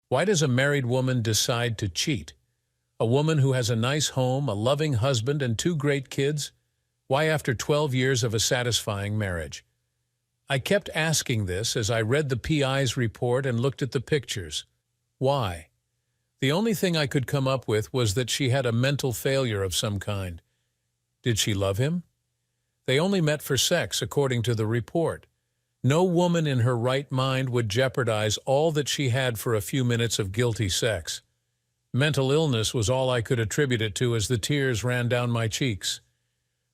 Why does a married woman decide to cheat? A woman who has a nice home, a loving husband, and two great kids? Why after 12 years of a satisfying marriage? I kept asking this as I read the PI's report and looked at the pictures. Why? The only thing I could come up with was that she had a mental failure of some kind. Did she love him? They only met for sex, according to the report. No woman in her right mind would jeopardize all that she had for a few minutes of guilty sex. Mental illness was all I could attribute it to as the tears ran down my cheeks.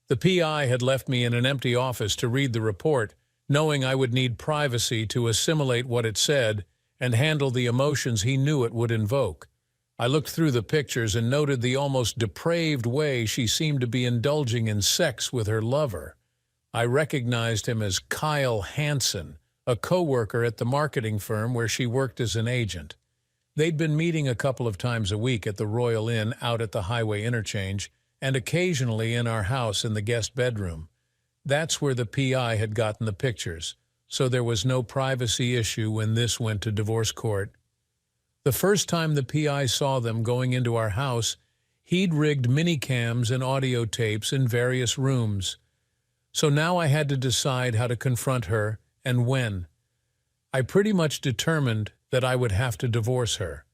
The PI had left me in an empty office to read the report, knowing I would need privacy to assimilate what it said and handle the emotions he knew it would invoke. I looked through the pictures and noted the almost depraved way she seemed to be indulging in sex with her lover. I recognized him as Kyle Hansen, a coworker at the marketing firm where she worked as an agent. They'd been meeting a couple of times a week at the Royal Inn out at the highway interchange and occasionally in our house in the guest bedroom. That's where the PI had gotten the pictures, so there was no privacy issue when this went to divorce court. The first time the PI saw them going into our house, he'd rigged minicams and audio tapes in various rooms. So now I had to decide how to confront her and when. I pretty much determined that I would have to divorce her.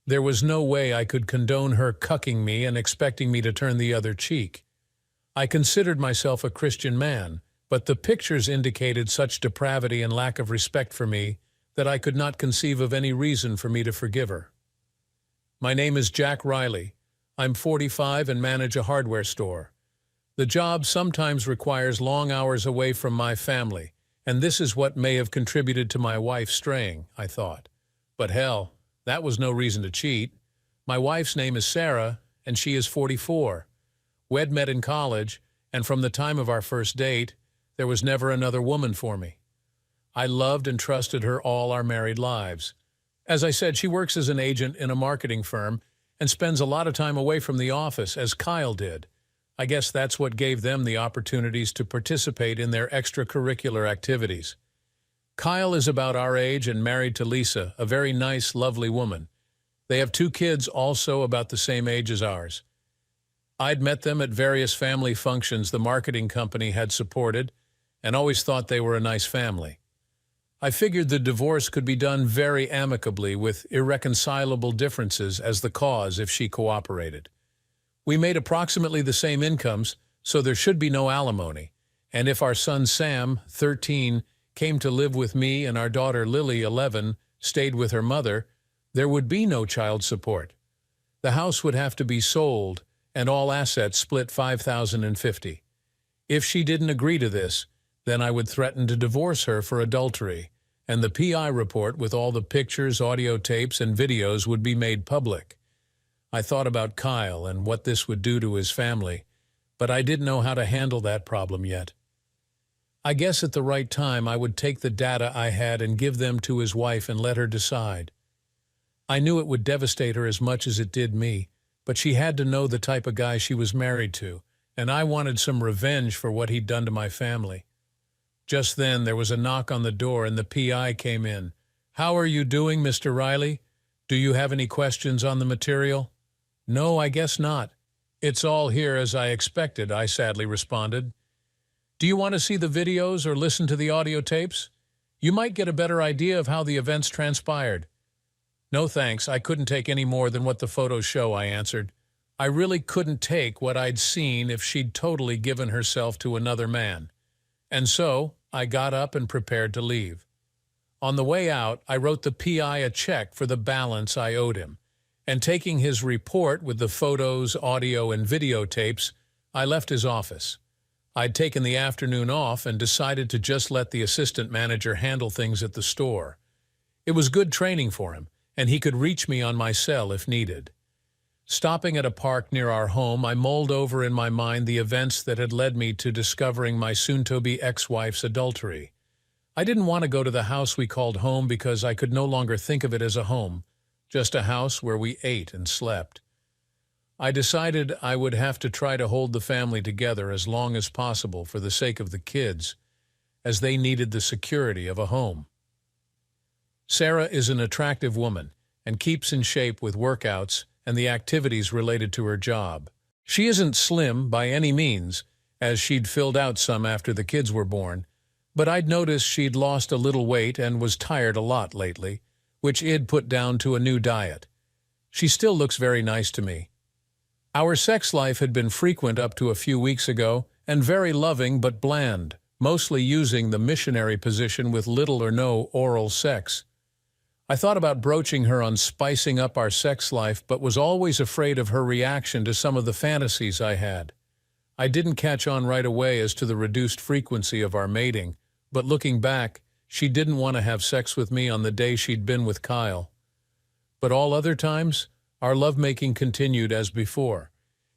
There was no way I could condone her cucking me and expecting me to turn the other cheek. I considered myself a Christian man, but the pictures indicated such depravity and lack of respect for me that I could not conceive of any reason for me to forgive her. My name is Jack Riley. I'm 45 and manage a hardware store. The job sometimes requires long hours away from my family, and this is what may have contributed to my wife straying, I thought. But hell, that was no reason to cheat. My wife's name is Sarah, and she is 44. We'd met in college, and from the time of our first date, there was never another woman for me. I loved and trusted her all our married lives. As I said, she works as an agent in a marketing firm and spends a lot of time away from the office, as Kyle did. I guess that's what gave them the opportunities to participate in their extracurricular activities. Kyle is about our age and married to Lisa, a very nice, lovely woman. They have two kids also about the same age as ours. I'd met them at various family functions the marketing company had supported and always thought they were a nice family. I figured the divorce could be done very amicably with irreconcilable differences as the cause if she cooperated. We made approximately the same incomes, so there should be no alimony, and if our son Sam, 13, came to live with me and our daughter Lily, 11, stayed with her mother, there would be no child support. The house would have to be sold and all assets split 50-50. If she didn't agree to this, then I would threaten to divorce her for adultery, and the PI report with all the pictures, audio tapes, and videos would be made public. I thought about Kyle and what this would do to his family, but I didn't know how to handle that problem yet. I guess at the right time I would take the data I had and give them to his wife and let her decide. I knew it would devastate her as much as it did me, but she had to know the type of guy she was married to, and I wanted some revenge for what he'd done to my family. Just then there was a knock on the door and the PI came in. "How are you doing, Mr. Riley? Do you have any questions on the material?" "No, I guess not. It's all here as I expected," I sadly responded. "Do you want to see the videos or listen to the audio tapes? You might get a better idea of how the events transpired." "No thanks, I couldn't take any more than what the photos show," I answered. I really couldn't take what I'd seen if she'd totally given herself to another man. And so I got up and prepared to leave. On the way out, I wrote the PI a check for the balance I owed him, and taking his report with the photos, audio, and videotapes, I left his office. I'd taken the afternoon off and decided to just let the assistant manager handle things at the store. It was good training for him, and he could reach me on my cell if needed. Stopping at a park near our home, I mulled over in my mind the events that had led me to discovering my soon-to-be ex-wife's adultery. I didn't want to go to the house we called home because I could no longer think of it as a home, just a house where we ate and slept. I decided I would have to try to hold the family together as long as possible for the sake of the kids, as they needed the security of a home. Sarah is an attractive woman, and keeps in shape with workouts and the activities related to her job. She isn't slim by any means, as she'd filled out some after the kids were born, but I'd noticed she'd lost a little weight and was tired a lot lately, which I'd put down to a new diet. She still looks very nice to me. Our sex life had been frequent up to a few weeks ago, and very loving but bland, mostly using the missionary position with little or no oral sex. I thought about broaching her on spicing up our sex life, but was always afraid of her reaction to some of the fantasies I had. I didn't catch on right away as to the reduced frequency of our mating, but looking back, she didn't want to have sex with me on the day she'd been with Kyle. But all other times, our lovemaking continued as before.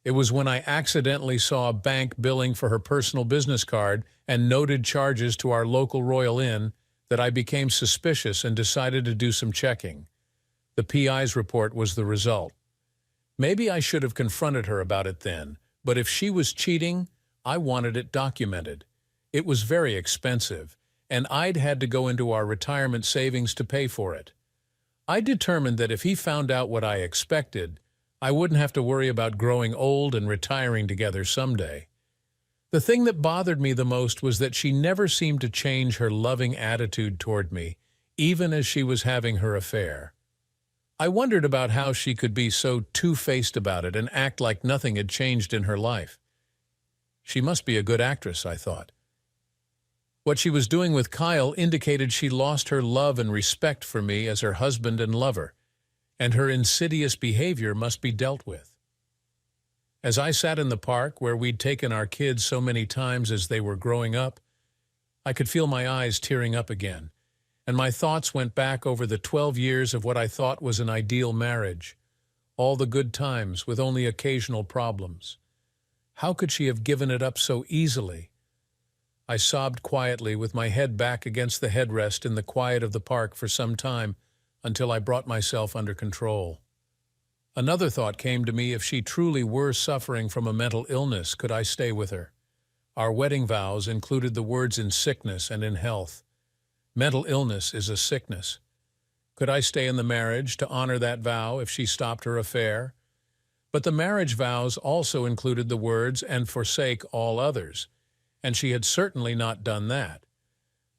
It was when I accidentally saw a bank billing for her personal business card and noted charges to our local Royal Inn that I became suspicious and decided to do some checking. The PI's report was the result. Maybe I should have confronted her about it then, but if she was cheating, I wanted it documented. It was very expensive, and I'd had to go into our retirement savings to pay for it. I determined that if he found out what I expected, I wouldn't have to worry about growing old and retiring together someday. The thing that bothered me the most was that she never seemed to change her loving attitude toward me, even as she was having her affair. I wondered about how she could be so two-faced about it and act like nothing had changed in her life. She must be a good actress, I thought. What she was doing with Kyle indicated she lost her love and respect for me as her husband and lover, and her insidious behavior must be dealt with. As I sat in the park where we'd taken our kids so many times as they were growing up, I could feel my eyes tearing up again, and my thoughts went back over the 12 years of what I thought was an ideal marriage, all the good times with only occasional problems. How could she have given it up so easily? I sobbed quietly with my head back against the headrest in the quiet of the park for some time until I brought myself under control. Another thought came to me: if she truly were suffering from a mental illness, could I stay with her? Our wedding vows included the words "in sickness and in health." Mental illness is a sickness. Could I stay in the marriage to honor that vow if she stopped her affair? But the marriage vows also included the words "and forsake all others," and she had certainly not done that.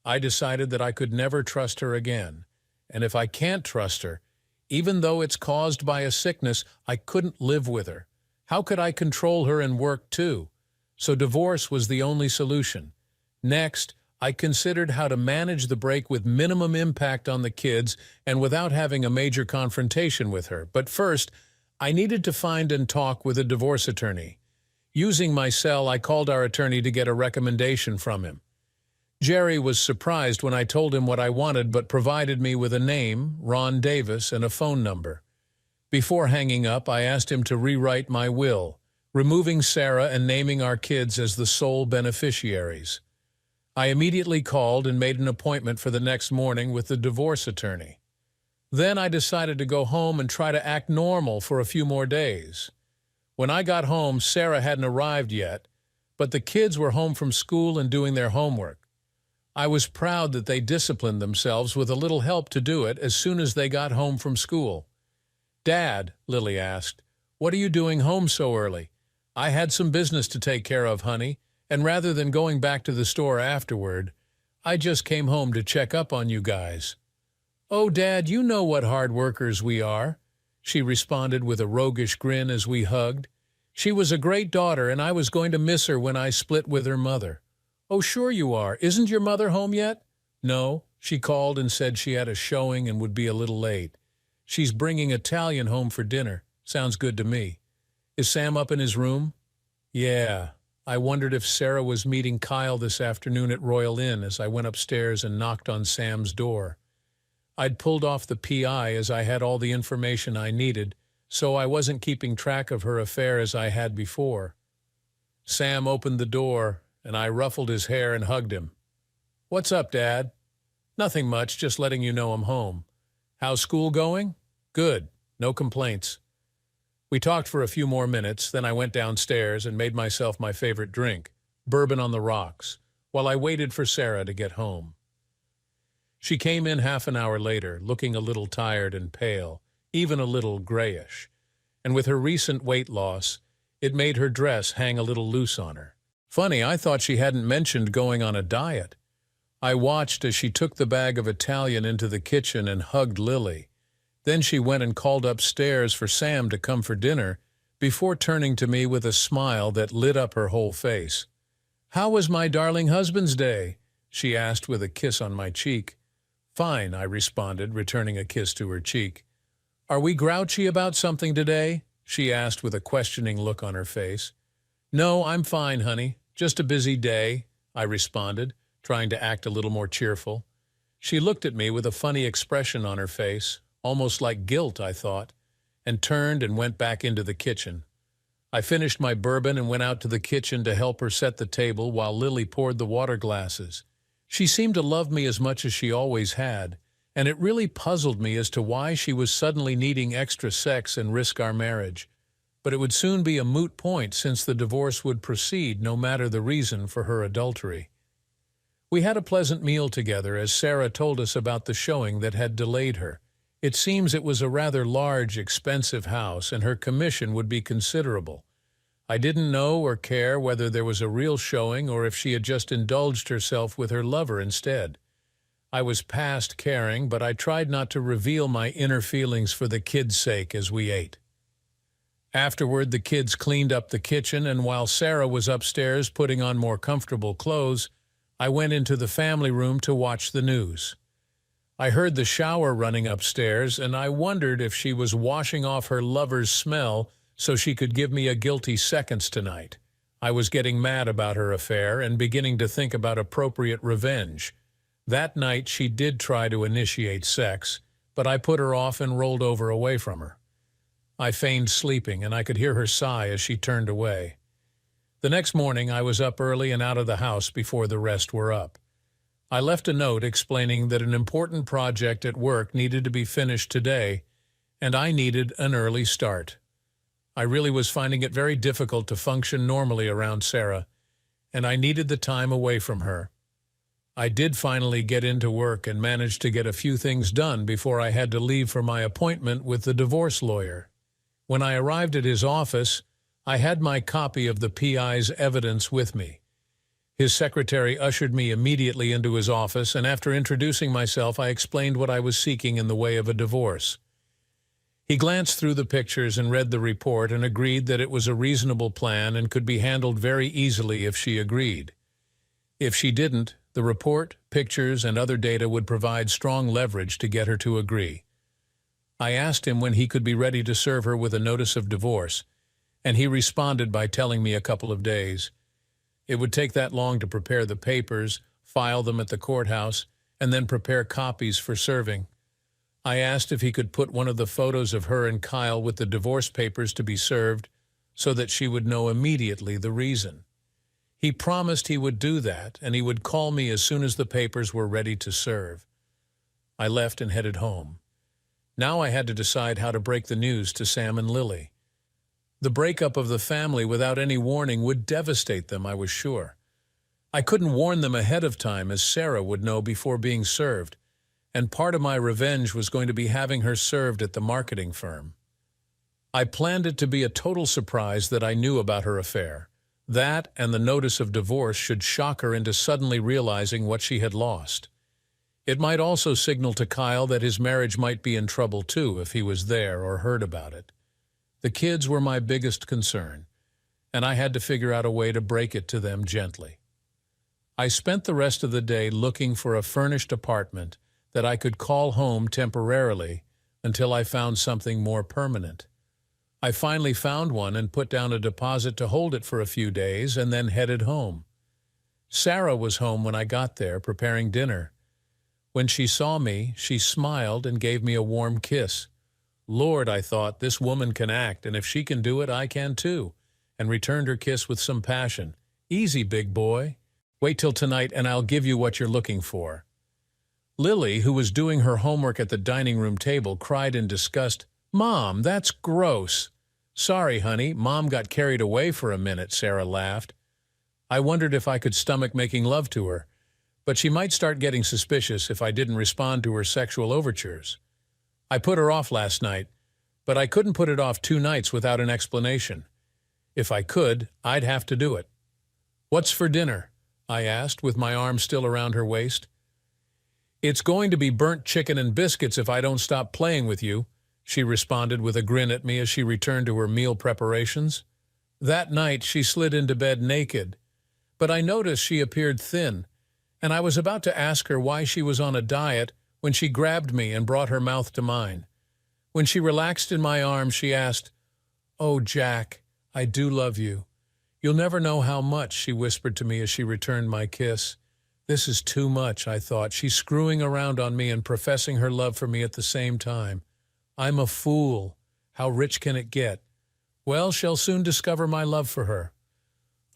I decided that I could never trust her again, and if I can't trust her, even though it's caused by a sickness, I couldn't live with her. How could I control her and work too? So divorce was the only solution. Next, I considered how to manage the break with minimum impact on the kids and without having a major confrontation with her. But first, I needed to find and talk with a divorce attorney. Using my cell, I called our attorney to get a recommendation from him. Jerry was surprised when I told him what I wanted, but provided me with a name, Ron Davis, and a phone number. Before hanging up, I asked him to rewrite my will, removing Sarah and naming our kids as the sole beneficiaries. I immediately called and made an appointment for the next morning with the divorce attorney. Then I decided to go home and try to act normal for a few more days. When I got home, Sarah hadn't arrived yet, but the kids were home from school and doing their homework. I was proud that they disciplined themselves with a little help to do it as soon as they got home from school. "Dad," Lily asked, "what are you doing home so early?" "I had some business to take care of, honey, and rather than going back to the store afterward, I just came home to check up on you guys." "Oh, Dad, you know what hard workers we are," she responded with a roguish grin as we hugged. "She was a great daughter, and I was going to miss her when I split with her mother." "Oh, sure you are. Isn't your mother home yet?" "No. She called and said she had a showing and would be a little late. She's bringing Italian home for dinner. Sounds good to me." "Is Sam up in his room?" "Yeah." I wondered if Sarah was meeting Kyle this afternoon at Royal Inn as I went upstairs and knocked on Sam's door. I'd pulled off the PI as I had all the information I needed, so I wasn't keeping track of her affair as I had before. Sam opened the door, and I ruffled his hair and hugged him. "What's up, Dad?" "Nothing much, just letting you know I'm home." "How's school going?" "Good. No complaints." We talked for a few more minutes, then I went downstairs and made myself my favorite drink, bourbon on the rocks, while I waited for Sarah to get home. She came in half an hour later, looking a little tired and pale, even a little grayish. And with her recent weight loss, it made her dress hang a little loose on her. Funny, I thought she hadn't mentioned going on a diet. I watched as she took the bag of Italian into the kitchen and hugged Lily. Then she went and called upstairs for Sam to come for dinner, before turning to me with a smile that lit up her whole face. "How was my darling husband's day?" she asked with a kiss on my cheek. "Fine," I responded, returning a kiss to her cheek. "Are we grouchy about something today?" she asked with a questioning look on her face. "No, I'm fine, honey. Just a busy day," I responded, trying to act a little more cheerful. She looked at me with a funny expression on her face, almost like guilt, I thought, and turned and went back into the kitchen. I finished my bourbon and went out to the kitchen to help her set the table while Lily poured the water glasses. She seemed to love me as much as she always had, and it really puzzled me as to why she was suddenly needing extra sex and risk our marriage. But it would soon be a moot point since the divorce would proceed no matter the reason for her adultery. We had a pleasant meal together as Sarah told us about the showing that had delayed her. It seems it was a rather large, expensive house, and her commission would be considerable. I didn't know or care whether there was a real showing or if she had just indulged herself with her lover instead. I was past caring, but I tried not to reveal my inner feelings for the kids' sake as we ate. Afterward, the kids cleaned up the kitchen, and while Sarah was upstairs putting on more comfortable clothes, I went into the family room to watch the news. I heard the shower running upstairs, and I wondered if she was washing off her lover's smell so she could give me a guilty seconds tonight. I was getting mad about her affair and beginning to think about appropriate revenge. That night she did try to initiate sex, but I put her off and rolled over away from her. I feigned sleeping, and I could hear her sigh as she turned away. The next morning I was up early and out of the house before the rest were up. I left a note explaining that an important project at work needed to be finished today, and I needed an early start. I really was finding it very difficult to function normally around Sarah, and I needed the time away from her. I did finally get into work and managed to get a few things done before I had to leave for my appointment with the divorce lawyer. When I arrived at his office, I had my copy of the PI's evidence with me. His secretary ushered me immediately into his office, and after introducing myself, I explained what I was seeking in the way of a divorce. He glanced through the pictures and read the report and agreed that it was a reasonable plan and could be handled very easily if she agreed. If she didn't, the report, pictures, and other data would provide strong leverage to get her to agree. I asked him when he could be ready to serve her with a notice of divorce, and he responded by telling me a couple of days. It would take that long to prepare the papers, file them at the courthouse, and then prepare copies for serving. I asked if he could put one of the photos of her and Kyle with the divorce papers to be served so that she would know immediately the reason. He promised he would do that, and he would call me as soon as the papers were ready to serve. I left and headed home. Now I had to decide how to break the news to Sam and Lily. The breakup of the family without any warning would devastate them, I was sure. I couldn't warn them ahead of time, as Sarah would know before being served, and part of my revenge was going to be having her served at the marketing firm. I planned it to be a total surprise that I knew about her affair. That and the notice of divorce should shock her into suddenly realizing what she had lost. It might also signal to Kyle that his marriage might be in trouble too if he was there or heard about it. The kids were my biggest concern, and I had to figure out a way to break it to them gently. I spent the rest of the day looking for a furnished apartment that I could call home temporarily until I found something more permanent. I finally found one and put down a deposit to hold it for a few days and then headed home. Sarah was home when I got there, preparing dinner. When she saw me, she smiled and gave me a warm kiss. Lord, I thought, this woman can act, and if she can do it, I can too, and returned her kiss with some passion. Easy, big boy. Wait till tonight and I'll give you what you're looking for. Lily, who was doing her homework at the dining room table, cried in disgust, "Mom, that's gross." "Sorry, honey, Mom got carried away for a minute," Sarah laughed. I wondered if I could stomach making love to her, but she might start getting suspicious if I didn't respond to her sexual overtures. I put her off last night, but I couldn't put it off 2 nights without an explanation. If I could, I'd have to do it. "What's for dinner?" I asked, with my arm still around her waist. "It's going to be burnt chicken and biscuits if I don't stop playing with you," she responded with a grin at me as she returned to her meal preparations. That night she slid into bed naked, but I noticed she appeared thin, and I was about to ask her why she was on a diet when she grabbed me and brought her mouth to mine. When she relaxed in my arms, she asked, "Oh, Jack, I do love you. You'll never know how much," she whispered to me as she returned my kiss. This is too much, I thought. She's screwing around on me and professing her love for me at the same time. I'm a fool. How rich can it get? Well, shall soon discover my love for her.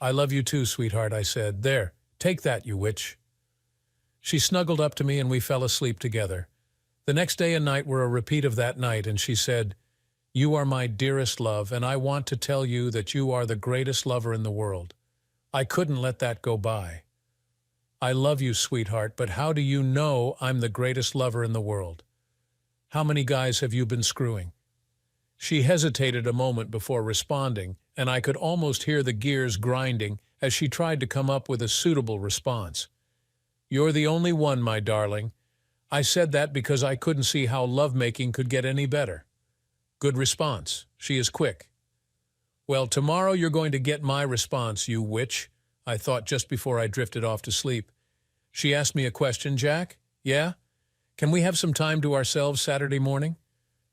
"I love you too, sweetheart," I said. "There, take that, you witch." She snuggled up to me and we fell asleep together. The next day and night were a repeat of that night, and she said, "You are my dearest love, and I want to tell you that you are the greatest lover in the world. I couldn't let that go by." "I love you, sweetheart, but how do you know I'm the greatest lover in the world? How many guys have you been screwing?" She hesitated a moment before responding, and I could almost hear the gears grinding as she tried to come up with a suitable response. "You're the only one, my darling. I said that because I couldn't see how lovemaking could get any better." Good response. She is quick. "Well, tomorrow you're going to get my response, you witch," I thought just before I drifted off to sleep. She asked me a question, "Jack? Yeah? Can we have some time to ourselves Saturday morning?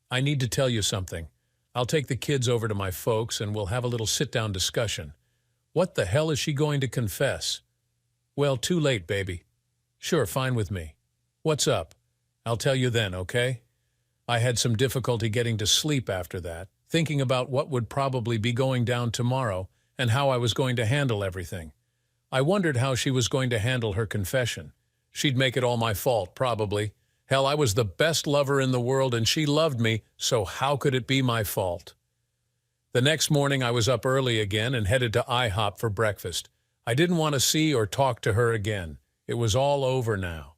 I need to tell you something. I'll take the kids over to my folks and we'll have a little sit-down discussion." What the hell is she going to confess? "Well, too late, baby." "Sure, fine with me." "What's up?" "I'll tell you then, okay?" I had some difficulty getting to sleep after that, thinking about what would probably be going down tomorrow and how I was going to handle everything. I wondered how she was going to handle her confession. She'd make it all my fault, probably. Hell, I was the best lover in the world and she loved me, so how could it be my fault? The next morning I was up early again and headed to IHOP for breakfast. I didn't want to see or talk to her again. It was all over now.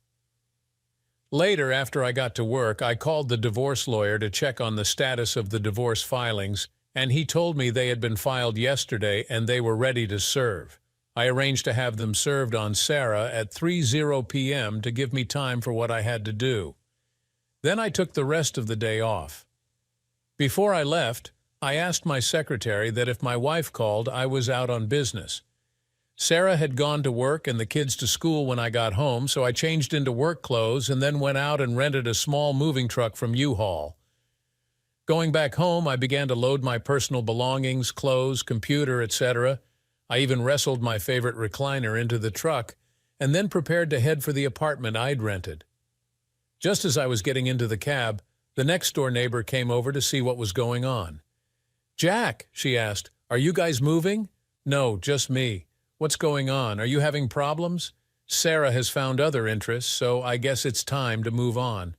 Later, after I got to work, I called the divorce lawyer to check on the status of the divorce filings, and he told me they had been filed yesterday and they were ready to serve. I arranged to have them served on Sarah at 3:00 p.m. to give me time for what I had to do. Then I took the rest of the day off. Before I left, I asked my secretary that if my wife called, I was out on business. Sarah had gone to work and the kids to school when I got home, so I changed into work clothes and then went out and rented a small moving truck from U-Haul. Going back home, I began to load my personal belongings, clothes, computer, etc. I even wrestled my favorite recliner into the truck and then prepared to head for the apartment I'd rented. Just as I was getting into the cab, the next-door neighbor came over to see what was going on. "Jack," she asked, "are you guys moving?" "No, just me." "What's going on? Are you having problems?" "Sarah has found other interests, so I guess it's time to move on."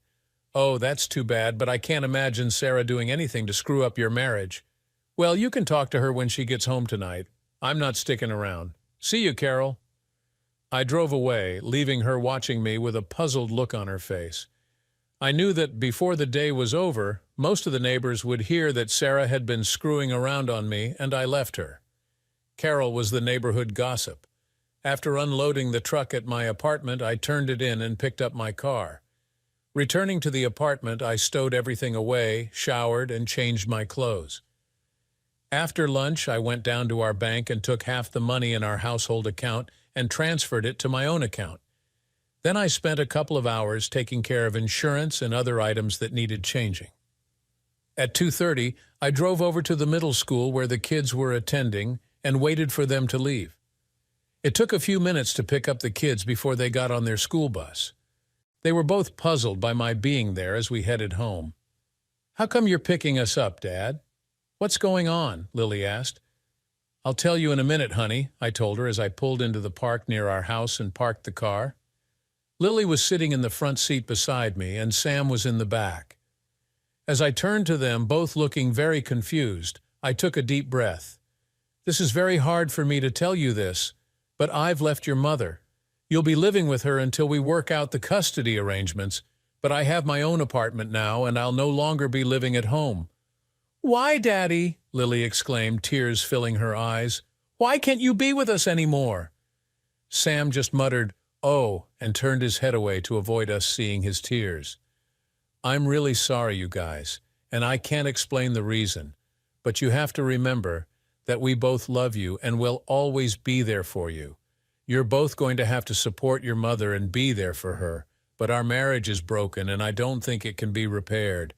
"Oh, that's too bad, but I can't imagine Sarah doing anything to screw up your marriage." "Well, you can talk to her when she gets home tonight. I'm not sticking around. See you, Carol." I drove away, leaving her watching me with a puzzled look on her face. I knew that before the day was over, most of the neighbors would hear that Sarah had been screwing around on me, and I left her. Carol was the neighborhood gossip. After unloading the truck at my apartment, I turned it in and picked up my car. Returning to the apartment, I stowed everything away, showered, and changed my clothes. After lunch, I went down to our bank and took half the money in our household account and transferred it to my own account. Then I spent a couple of hours taking care of insurance and other items that needed changing. At 2:30, I drove over to the middle school where the kids were attending and waited for them to leave. It took a few minutes to pick up the kids before they got on their school bus. They were both puzzled by my being there as we headed home. "How come you're picking us up, Dad?" "What's going on?" Lily asked. "I'll tell you in a minute, honey," I told her as I pulled into the park near our house and parked the car. Lily was sitting in the front seat beside me, and Sam was in the back. As I turned to them, both looking very confused, I took a deep breath. "This is very hard for me to tell you this, but I've left your mother. You'll be living with her until we work out the custody arrangements, but I have my own apartment now, and I'll no longer be living at home." "Why, Daddy?" Lily exclaimed, tears filling her eyes. "Why can't you be with us anymore?" Sam just muttered, "Oh," and turned his head away to avoid us seeing his tears. "I'm really sorry, you guys, and I can't explain the reason, but you have to remember that we both love you and will always be there for you. You're both going to have to support your mother and be there for her, but our marriage is broken and I don't think it can be repaired.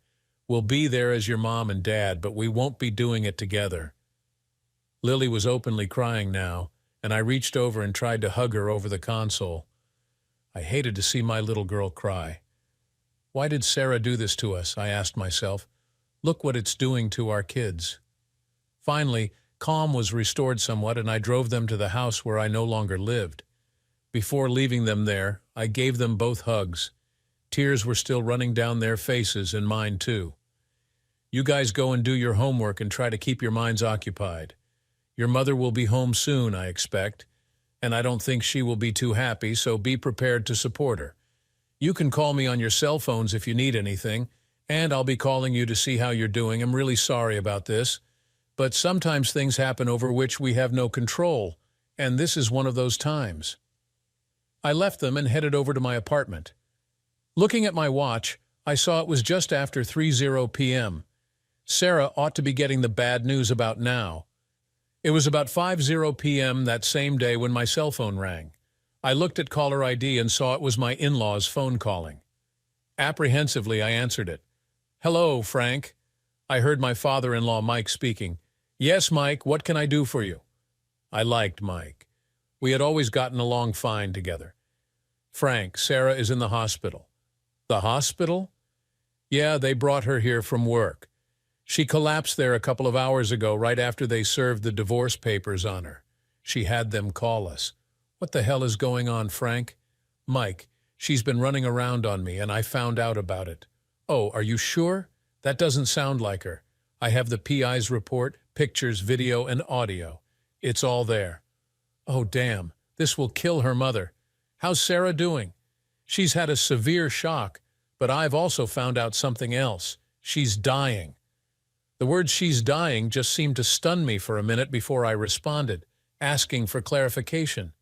We'll be there as your mom and dad, but we won't be doing it together." Lily was openly crying now, and I reached over and tried to hug her over the console. I hated to see my little girl cry. Why did Sarah do this to us? I asked myself. Look what it's doing to our kids. Finally, calm was restored somewhat, and I drove them to the house where I no longer lived. Before leaving them there, I gave them both hugs. Tears were still running down their faces and mine too. "You guys go and do your homework and try to keep your minds occupied. Your mother will be home soon, I expect, and I don't think she will be too happy, so be prepared to support her. You can call me on your cell phones if you need anything, and I'll be calling you to see how you're doing. I'm really sorry about this, but sometimes things happen over which we have no control, and this is one of those times." I left them and headed over to my apartment. Looking at my watch, I saw it was just after 3:00 p.m. Sarah ought to be getting the bad news about now. It was about 5:00 p.m. that same day when my cell phone rang. I looked at caller ID and saw it was my in-laws phone calling. Apprehensively, I answered it. "Hello, Frank." I heard my father-in-law Mike speaking. "Yes, Mike, what can I do for you?" I liked Mike. We had always gotten along fine together. "Frank, Sarah is in the hospital." "The hospital?" "Yeah, they brought her here from work. She collapsed there a couple of hours ago, right after they served the divorce papers on her. She had them call us." "What the hell is going on, Frank?" "Mike, she's been running around on me, and I found out about it." "Oh, are you sure? That doesn't sound like her. I have the PI's report, pictures, video, and audio. It's all there." "Oh, damn. This will kill her mother. How's Sarah doing?" "She's had a severe shock, but I've also found out something else. She's dying." The word "she's dying" just seemed to stun me for a minute before I responded, asking for clarification.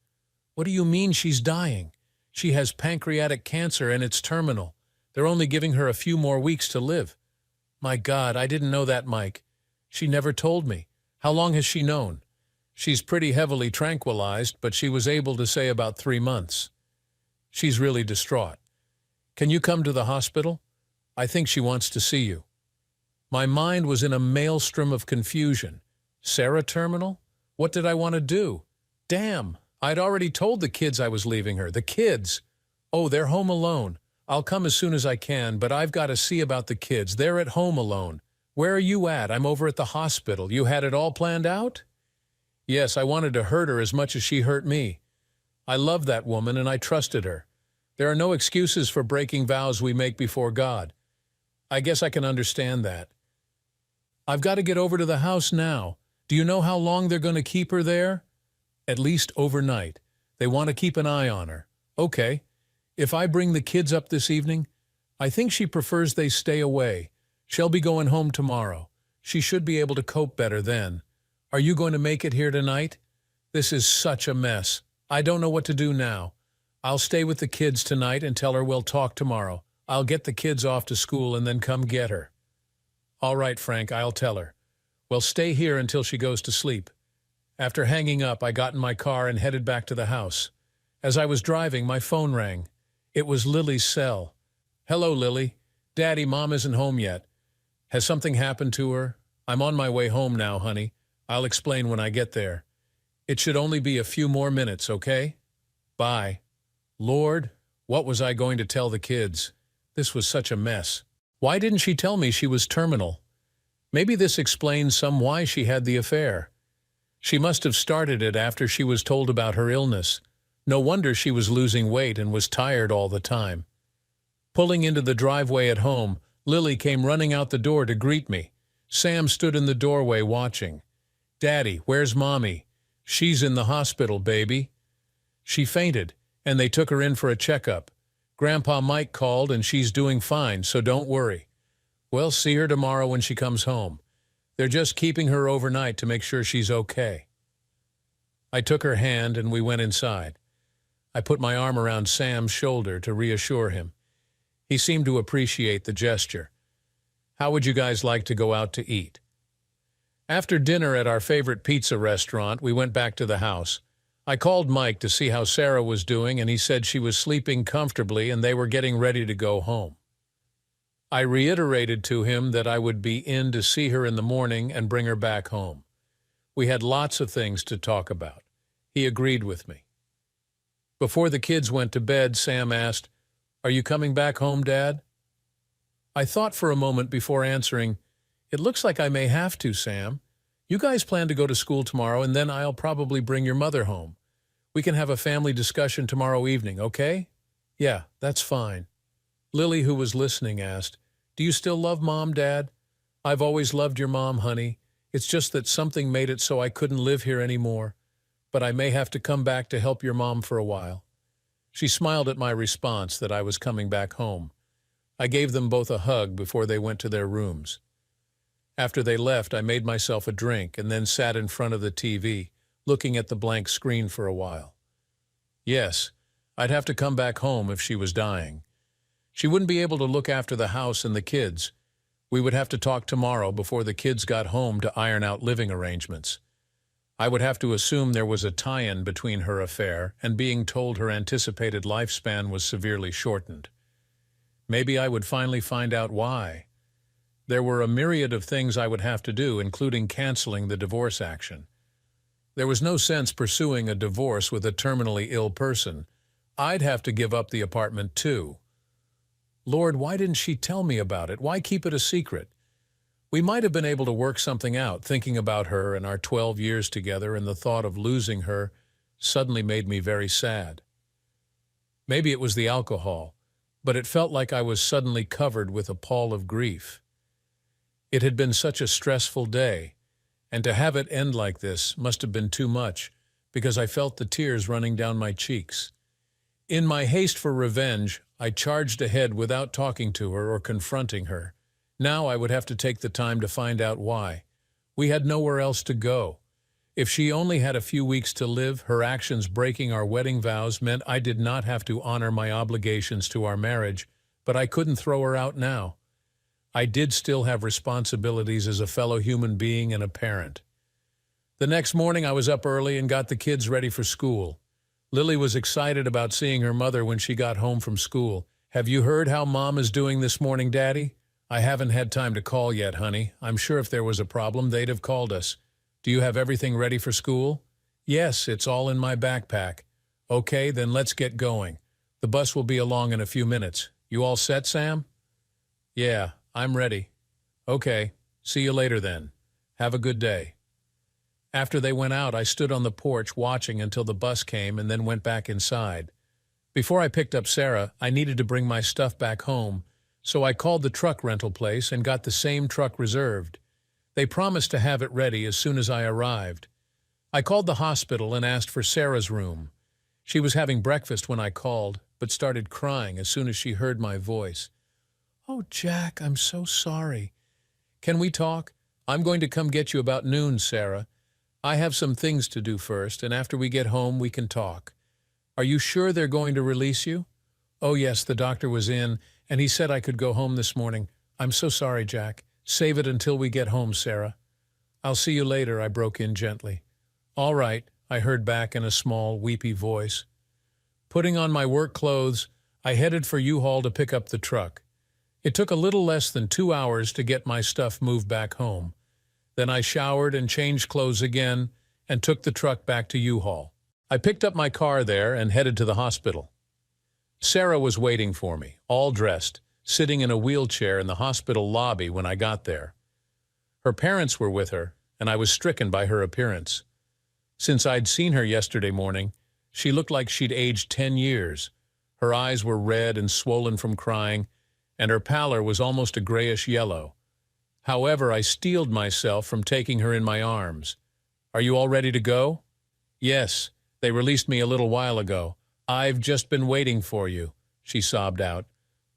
"What do you mean she's dying? She has pancreatic cancer and it's terminal. They're only giving her a few more weeks to live." "My God, I didn't know that, Mike. She never told me. How long has she known?" "She's pretty heavily tranquilized, but she was able to say about 3 months. She's really distraught. Can you come to the hospital? I think she wants to see you." My mind was in a maelstrom of confusion. Sarah terminal? What did I want to do? Damn, I'd already told the kids I was leaving her. The kids! "Oh, they're home alone. I'll come as soon as I can, but I've got to see about the kids. They're at home alone. Where are you at?" "I'm over at the hospital. You had it all planned out?" "Yes, I wanted to hurt her as much as she hurt me. I loved that woman and I trusted her. There are no excuses for breaking vows we make before God. I guess I can understand that." "I've got to get over to the house now. Do you know how long they're going to keep her there?" "At least overnight. They want to keep an eye on her." "Okay. If I bring the kids up this evening?" "I think she prefers they stay away. She'll be going home tomorrow. She should be able to cope better then. Are you going to make it here tonight?" "This is such a mess. I don't know what to do now. I'll stay with the kids tonight and tell her we'll talk tomorrow. I'll get the kids off to school and then come get her." "All right, Frank, I'll tell her. Well, stay here until she goes to sleep." After hanging up, I got in my car and headed back to the house. As I was driving, my phone rang. It was Lily's cell. "Hello, Lily. Daddy, Mom isn't home yet. Has something happened to her? I'm on my way home now, honey. I'll explain when I get there. It should only be a few more minutes, okay? Bye." Lord, what was I going to tell the kids? This was such a mess. Why didn't she tell me she was terminal? Maybe this explains some why she had the affair. She must have started it after she was told about her illness. No wonder she was losing weight and was tired all the time. Pulling into the driveway at home, Lily came running out the door to greet me. Sam stood in the doorway watching. "Daddy, where's Mommy?" "She's in the hospital, baby." "She fainted, and they took her in for a checkup. Grandpa Mike called, and she's doing fine, so don't worry. Well, see her tomorrow when she comes home. They're just keeping her overnight to make sure she's okay." I took her hand and we went inside. I put my arm around Sam's shoulder to reassure him. He seemed to appreciate the gesture. "How would you guys like to go out to eat?" After dinner at our favorite pizza restaurant, we went back to the house. I called Mike to see how Sarah was doing, and he said she was sleeping comfortably and they were getting ready to go home. I reiterated to him that I would be in to see her in the morning and bring her back home. We had lots of things to talk about. He agreed with me. Before the kids went to bed, Sam asked, "Are you coming back home, Dad?" I thought for a moment before answering, "It looks like I may have to, Sam. You guys plan to go to school tomorrow, and then I'll probably bring your mother home. We can have a family discussion tomorrow evening, okay?" "Yeah, that's fine." Lily, who was listening, asked, "Do you still love Mom, Dad?" "I've always loved your mom, honey. It's just that something made it so I couldn't live here anymore. But I may have to come back to help your mom for a while." She smiled at my response that I was coming back home. I gave them both a hug before they went to their rooms. After they left, I made myself a drink and then sat in front of the TV, looking at the blank screen for a while. Yes, I'd have to come back home if she was dying. She wouldn't be able to look after the house and the kids. We would have to talk tomorrow before the kids got home to iron out living arrangements. I would have to assume there was a tie-in between her affair and being told her anticipated lifespan was severely shortened. Maybe I would finally find out why. There were a myriad of things I would have to do, including canceling the divorce action. There was no sense pursuing a divorce with a terminally ill person. I'd have to give up the apartment too. Lord, why didn't she tell me about it? Why keep it a secret? We might have been able to work something out. Thinking about her and our 12 years together, and the thought of losing her suddenly made me very sad. Maybe it was the alcohol, but it felt like I was suddenly covered with a pall of grief. It had been such a stressful day, and to have it end like this must have been too much, because I felt the tears running down my cheeks. In my haste for revenge, I charged ahead without talking to her or confronting her. Now I would have to take the time to find out why. We had nowhere else to go. If she only had a few weeks to live, her actions breaking our wedding vows meant I did not have to honor my obligations to our marriage, but I couldn't throw her out now. I did still have responsibilities as a fellow human being and a parent. The next morning I was up early and got the kids ready for school. Lily was excited about seeing her mother when she got home from school. "Have you heard how Mom is doing this morning, Daddy?" "I haven't had time to call yet, honey. I'm sure if there was a problem, they'd have called us. Do you have everything ready for school?" "Yes, it's all in my backpack." "Okay, then let's get going. The bus will be along in a few minutes. You all set, Sam?" "Yeah, I'm ready." "Okay, see you later then. Have a good day." After they went out, I stood on the porch watching until the bus came and then went back inside. Before I picked up Sarah, I needed to bring my stuff back home, so I called the truck rental place and got the same truck reserved. They promised to have it ready as soon as I arrived. I called the hospital and asked for Sarah's room. She was having breakfast when I called, but started crying as soon as she heard my voice. "Oh, Jack, I'm so sorry." "Can we talk? I'm going to come get you about noon, Sarah. I have some things to do first, and after we get home, we can talk." "Are you sure they're going to release you?" "Oh, yes, the doctor was in, and he said I could go home this morning." "I'm so sorry, Jack. Save it until we get home, Sarah." "I'll see you later," I broke in gently. "All right," I heard back in a small, weepy voice. Putting on my work clothes, I headed for U-Haul to pick up the truck. It took a little less than 2 hours to get my stuff moved back home. Then I showered and changed clothes again and took the truck back to U-Haul. I picked up my car there and headed to the hospital. Sarah was waiting for me, all dressed, sitting in a wheelchair in the hospital lobby when I got there. Her parents were with her, and I was stricken by her appearance. Since I'd seen her yesterday morning, she looked like she'd aged 10 years. Her eyes were red and swollen from crying, and her pallor was almost a grayish yellow. However, I steeled myself from taking her in my arms. "Are you all ready to go?" "Yes, they released me a little while ago. I've just been waiting for you," she sobbed out.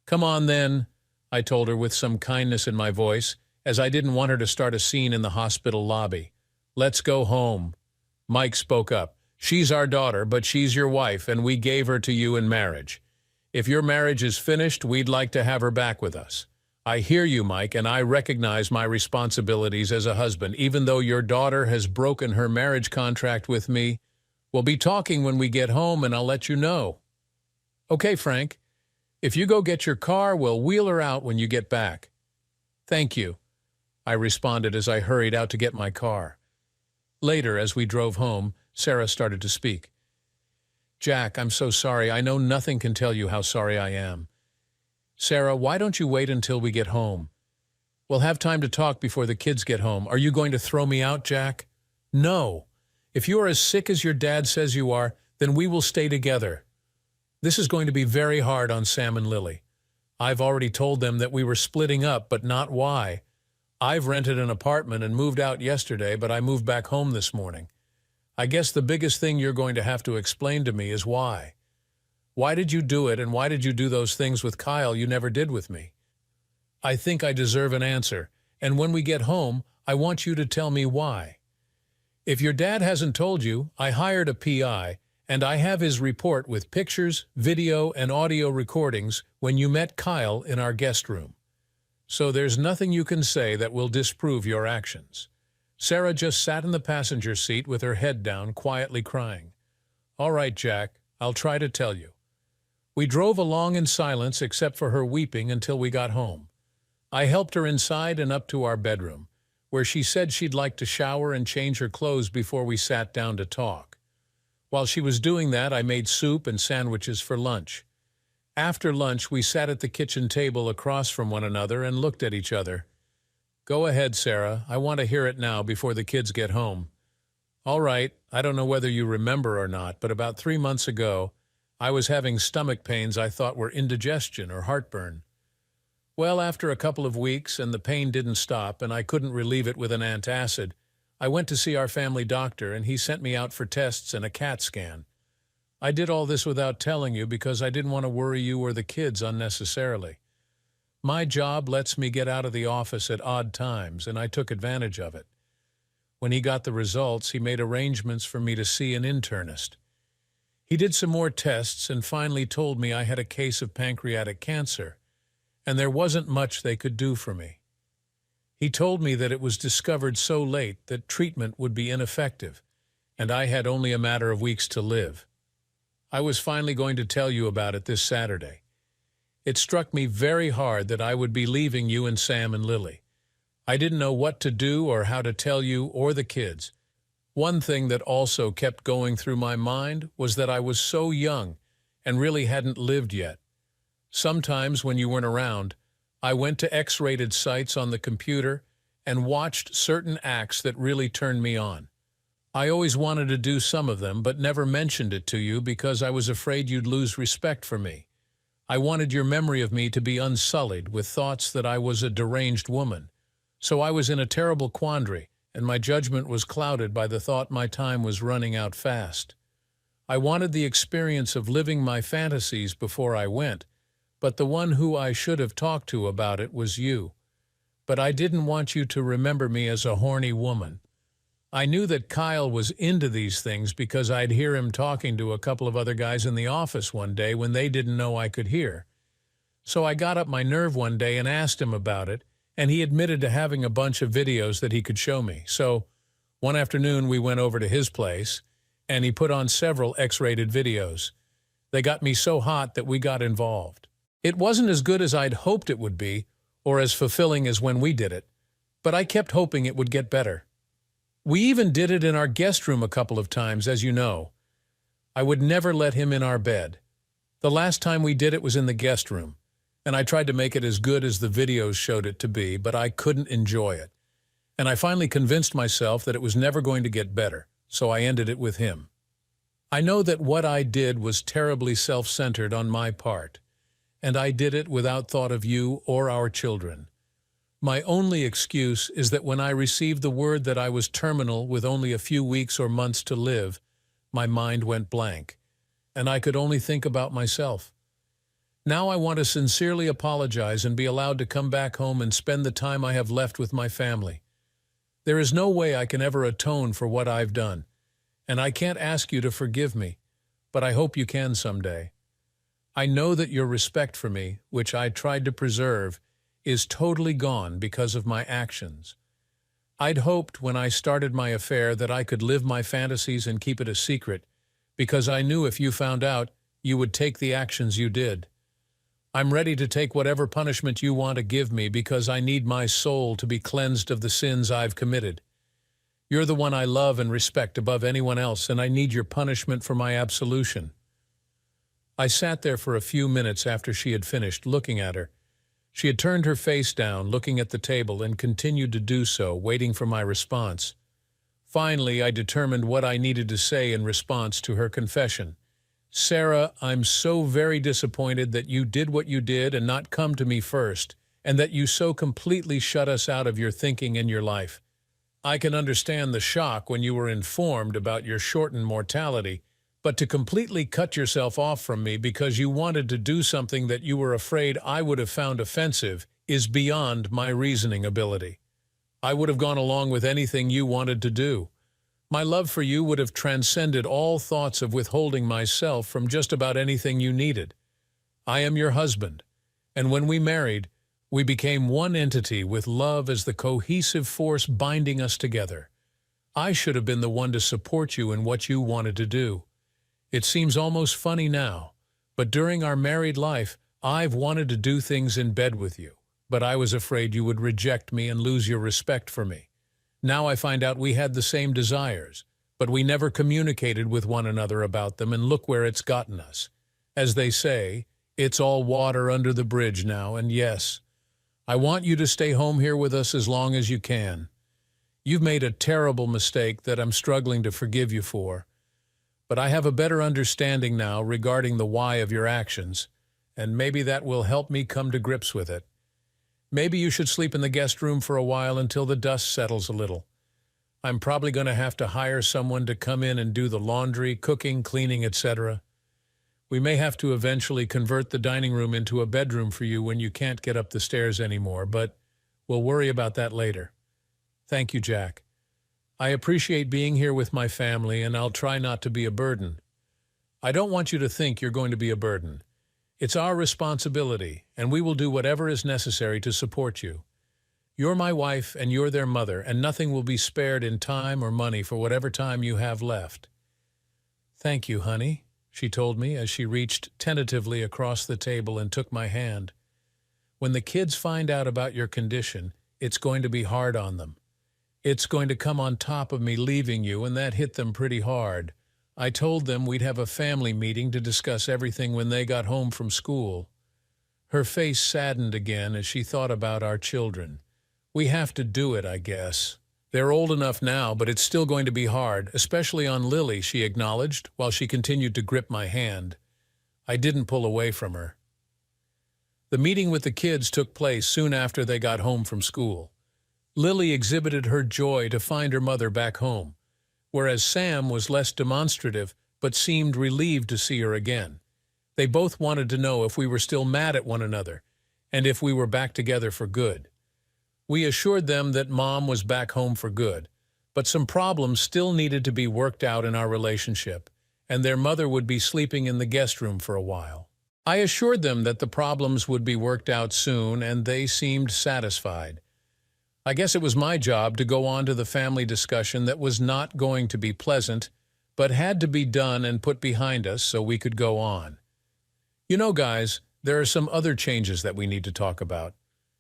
"Come on then," I told her with some kindness in my voice, as I didn't want her to start a scene in the hospital lobby. "Let's go home." Mike spoke up. "She's our daughter, but she's your wife, and we gave her to you in marriage. If your marriage is finished, we'd like to have her back with us. I hear you, Mike, and I recognize my responsibilities as a husband, even though your daughter has broken her marriage contract with me. We'll be talking when we get home, and I'll let you know." "Okay, Frank. If you go get your car, we'll wheel her out when you get back." "Thank you," I responded as I hurried out to get my car. Later, as we drove home, Sarah started to speak. "Jack, I'm so sorry. I know nothing can tell you how sorry I am." "Sarah, why don't you wait until we get home? We'll have time to talk before the kids get home. Are you going to throw me out, Jack?" "No. If you are as sick as your dad says you are, then we will stay together. This is going to be very hard on Sam and Lily. I've already told them that we were splitting up, but not why. I've rented an apartment and moved out yesterday, but I moved back home this morning. I guess the biggest thing you're going to have to explain to me is why. Why did you do it, and why did you do those things with Kyle you never did with me? I think I deserve an answer, and when we get home, I want you to tell me why. If your dad hasn't told you, I hired a PI, and I have his report with pictures, video, and audio recordings when you met Kyle in our guest room. So there's nothing you can say that will disprove your actions." Sarah just sat in the passenger seat with her head down, quietly crying. "All right, Jack, I'll try to tell you." We drove along in silence except for her weeping until we got home. I helped her inside and up to our bedroom, where she said she'd like to shower and change her clothes before we sat down to talk. While she was doing that, I made soup and sandwiches for lunch. After lunch, we sat at the kitchen table across from one another and looked at each other. "Go ahead, Sarah. I want to hear it now before the kids get home." "All right. I don't know whether you remember or not, but about 3 months ago, I was having stomach pains I thought were indigestion or heartburn. Well, after a couple of weeks and the pain didn't stop and I couldn't relieve it with an antacid, I went to see our family doctor and he sent me out for tests and a CAT scan. I did all this without telling you because I didn't want to worry you or the kids unnecessarily. My job lets me get out of the office at odd times, and I took advantage of it. When he got the results, he made arrangements for me to see an internist. He did some more tests and finally told me I had a case of pancreatic cancer, and there wasn't much they could do for me. He told me that it was discovered so late that treatment would be ineffective, and I had only a matter of weeks to live. I was finally going to tell you about it this Saturday. It struck me very hard that I would be leaving you and Sam and Lily. I didn't know what to do or how to tell you or the kids. One thing that also kept going through my mind was that I was so young and really hadn't lived yet. Sometimes when you weren't around, I went to X-rated sites on the computer and watched certain acts that really turned me on. I always wanted to do some of them, but never mentioned it to you because I was afraid you'd lose respect for me. I wanted your memory of me to be unsullied with thoughts that I was a deranged woman. So I was in a terrible quandary, and my judgment was clouded by the thought my time was running out fast. I wanted the experience of living my fantasies before I went, but the one who I should have talked to about it was you. But I didn't want you to remember me as a horny woman. I knew that Kyle was into these things because I'd hear him talking to a couple of other guys in the office one day when they didn't know I could hear. So I got up my nerve one day and asked him about it, and he admitted to having a bunch of videos that he could show me. So one afternoon we went over to his place, and he put on several X-rated videos. They got me so hot that we got involved. It wasn't as good as I'd hoped it would be, or as fulfilling as when we did it, but I kept hoping it would get better. We even did it in our guest room a couple of times, as you know. I would never let him in our bed. The last time we did it was in the guest room, and I tried to make it as good as the videos showed it to be, but I couldn't enjoy it. And I finally convinced myself that it was never going to get better, so I ended it with him. I know that what I did was terribly self-centered on my part, and I did it without thought of you or our children. My only excuse is that when I received the word that I was terminal with only a few weeks or months to live, my mind went blank, and I could only think about myself. Now I want to sincerely apologize and be allowed to come back home and spend the time I have left with my family. There is no way I can ever atone for what I've done, and I can't ask you to forgive me, but I hope you can someday. I know that your respect for me, which I tried to preserve, is totally gone because of my actions. I'd hoped when I started my affair that I could live my fantasies and keep it a secret, because I knew if you found out, you would take the actions you did. I'm ready to take whatever punishment you want to give me because I need my soul to be cleansed of the sins I've committed. You're the one I love and respect above anyone else, and I need your punishment for my absolution. I sat there for a few minutes after she had finished, looking at her. She had turned her face down, looking at the table, and continued to do so, waiting for my response. Finally, I determined what I needed to say in response to her confession. Sarah, I'm so very disappointed that you did what you did and not come to me first, and that you so completely shut us out of your thinking and your life. I can understand the shock when you were informed about your shortened mortality, but to completely cut yourself off from me because you wanted to do something that you were afraid I would have found offensive is beyond my reasoning ability. I would have gone along with anything you wanted to do. My love for you would have transcended all thoughts of withholding myself from just about anything you needed. I am your husband, and when we married, we became one entity with love as the cohesive force binding us together. I should have been the one to support you in what you wanted to do. It seems almost funny now, but during our married life, I've wanted to do things in bed with you, but I was afraid you would reject me and lose your respect for me. Now I find out we had the same desires, but we never communicated with one another about them, and look where it's gotten us. As they say, it's all water under the bridge now, and yes, I want you to stay home here with us as long as you can. You've made a terrible mistake that I'm struggling to forgive you for, but I have a better understanding now regarding the why of your actions, and maybe that will help me come to grips with it. Maybe you should sleep in the guest room for a while until the dust settles a little. I'm probably going to have to hire someone to come in and do the laundry, cooking, cleaning, etc. We may have to eventually convert the dining room into a bedroom for you when you can't get up the stairs anymore, but we'll worry about that later. Thank you, Jack. I appreciate being here with my family, and I'll try not to be a burden. I don't want you to think you're going to be a burden. It's our responsibility, and we will do whatever is necessary to support you. You're my wife, and you're their mother, and nothing will be spared in time or money for whatever time you have left. Thank you, honey, she told me as she reached tentatively across the table and took my hand. When the kids find out about your condition, it's going to be hard on them. It's going to come on top of me leaving you, and that hit them pretty hard. I told them we'd have a family meeting to discuss everything when they got home from school. Her face saddened again as she thought about our children. We have to do it, I guess. They're old enough now, but it's still going to be hard, especially on Lily, she acknowledged, while she continued to grip my hand. I didn't pull away from her. The meeting with the kids took place soon after they got home from school. Lily exhibited her joy to find her mother back home, whereas Sam was less demonstrative but seemed relieved to see her again. They both wanted to know if we were still mad at one another and if we were back together for good. We assured them that Mom was back home for good, but some problems still needed to be worked out in our relationship, and their mother would be sleeping in the guest room for a while. I assured them that the problems would be worked out soon, and they seemed satisfied. I guess it was my job to go on to the family discussion that was not going to be pleasant, but had to be done and put behind us so we could go on. You know, guys, there are some other changes that we need to talk about.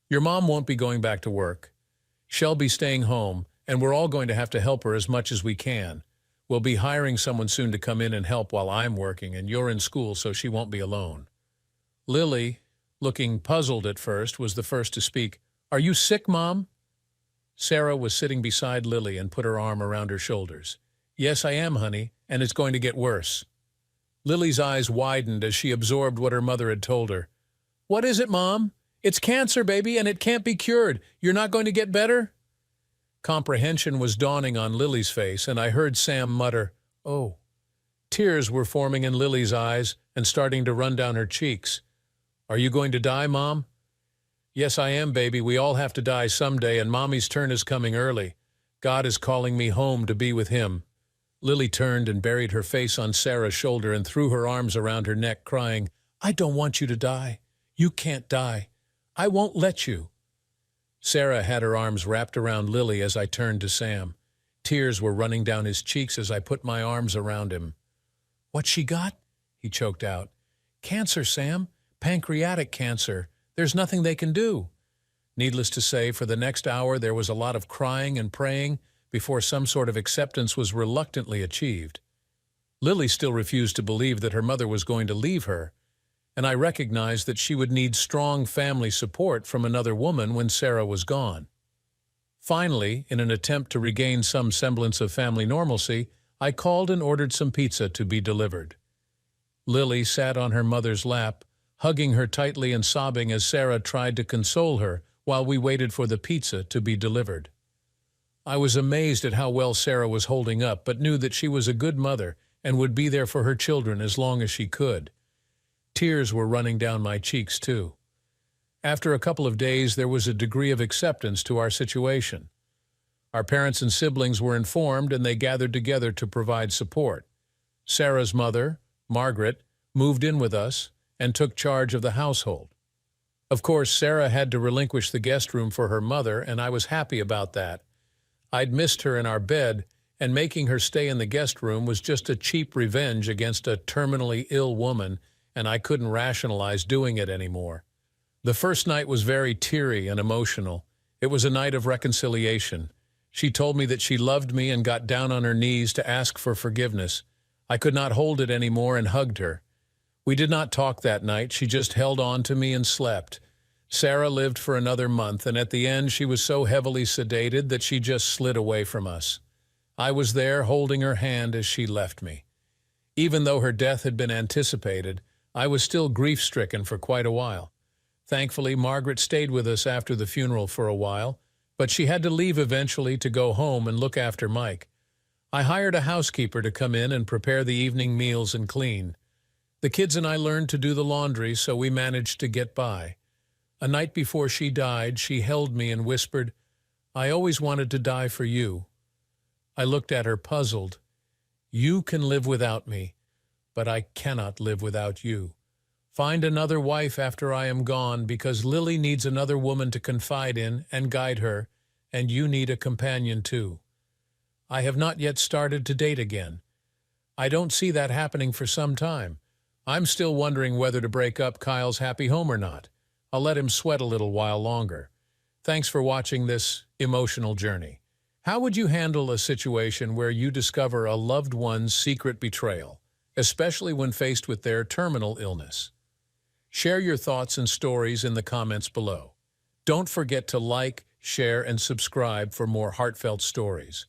Your mom won't be going back to work. She'll be staying home, and we're all going to have to help her as much as we can. We'll be hiring someone soon to come in and help while I'm working, and you're in school, so she won't be alone. Lily, looking puzzled at first, was the first to speak. Are you sick, Mom? Sarah was sitting beside Lily and put her arm around her shoulders. Yes, I am, honey, and it's going to get worse. Lily's eyes widened as she absorbed what her mother had told her. What is it, Mom? It's cancer, baby, and it can't be cured. You're not going to get better? Comprehension was dawning on Lily's face, and I heard Sam mutter, "Oh." Tears were forming in Lily's eyes and starting to run down her cheeks. Are you going to die, Mom? Yes, I am, baby. We all have to die someday, and Mommy's turn is coming early. God is calling me home to be with him. Lily turned and buried her face on Sarah's shoulder and threw her arms around her neck, crying, I don't want you to die. You can't die. I won't let you. Sarah had her arms wrapped around Lily as I turned to Sam. Tears were running down his cheeks as I put my arms around him. What's she got? He choked out. Cancer, Sam. Pancreatic cancer. There's nothing they can do. Needless to say, for the next hour there was a lot of crying and praying before some sort of acceptance was reluctantly achieved. Lily still refused to believe that her mother was going to leave her, and I recognized that she would need strong family support from another woman when Sarah was gone. Finally, in an attempt to regain some semblance of family normalcy, I called and ordered some pizza to be delivered. Lily sat on her mother's lap, hugging her tightly and sobbing as Sarah tried to console her while we waited for the pizza to be delivered. I was amazed at how well Sarah was holding up, but knew that she was a good mother and would be there for her children as long as she could. Tears were running down my cheeks, too. After a couple of days, there was a degree of acceptance to our situation. Our parents and siblings were informed, and they gathered together to provide support. Sarah's mother, Margaret, moved in with us and took charge of the household. Of course, Sarah had to relinquish the guest room for her mother, and I was happy about that. I'd missed her in our bed, and making her stay in the guest room was just a cheap revenge against a terminally ill woman, and I couldn't rationalize doing it anymore. The first night was very teary and emotional. It was a night of reconciliation. She told me that she loved me and got down on her knees to ask for forgiveness. I could not hold it anymore and hugged her. We did not talk that night. She just held on to me and slept. Sarah lived for another month, and at the end she was so heavily sedated that she just slid away from us. I was there holding her hand as she left me. Even though her death had been anticipated, I was still grief-stricken for quite a while. Thankfully, Margaret stayed with us after the funeral for a while, but she had to leave eventually to go home and look after Mike. I hired a housekeeper to come in and prepare the evening meals and clean. The kids and I learned to do the laundry, so we managed to get by. A night before she died, she held me and whispered, I always wanted to die for you. I looked at her puzzled. You can live without me, but I cannot live without you. Find another wife after I am gone, because Lily needs another woman to confide in and guide her, and you need a companion too. I have not yet started to date again. I don't see that happening for some time. I'm still wondering whether to break up Kyle's happy home or not. I'll let him sweat a little while longer. Thanks for watching this emotional journey. How would you handle a situation where you discover a loved one's secret betrayal, especially when faced with their terminal illness? Share your thoughts and stories in the comments below. Don't forget to like, share, and subscribe for more heartfelt stories.